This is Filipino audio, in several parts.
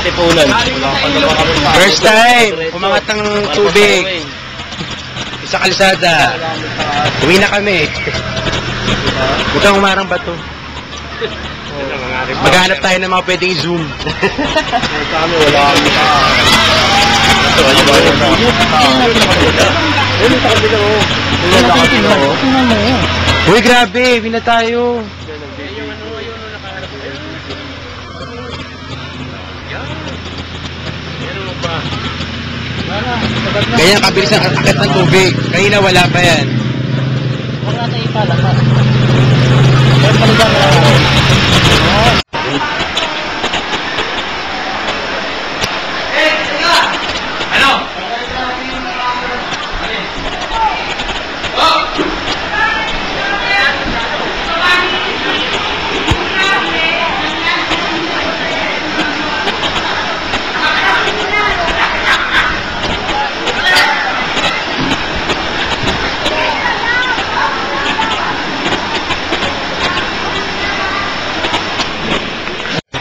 katipunan. First time, umangat ng tubig. Sa kalsada. Uwi na kami. Huwag kang umarang bato. Maghanap tayo ng mga pwedeng zoom. Kami, wala kami ka. Uy, grabe. Uwi na tayo. Ganyan kabilis ang akit ng tubig. Kanina wala pa yan. Huwag natin ipala pa. Huwag paligan na lang.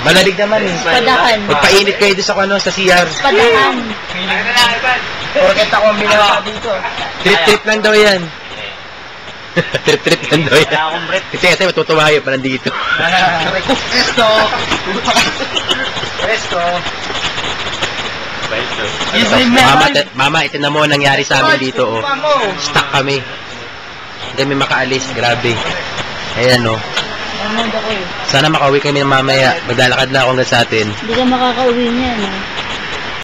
Malalig naman eh. Padahan. Magpainit kayo doon sa ano, sa CR. Padahan. Porket ako ang binawa dito. Trip-trip lang daw yan. Trip-trip lang daw yan. Kasi matutuwa yun pa nandito. Esto! Esto! Mama, ito na mo nangyari sa amin dito. Oh. Stuck kami. Hindi kami makaalis. Grabe. Ayan o. Mamad ako eh. Sana makauwi kami ng mamaya. Maglalakad na ako hanggang sa atin. Hindi ka makakauwi niyan eh.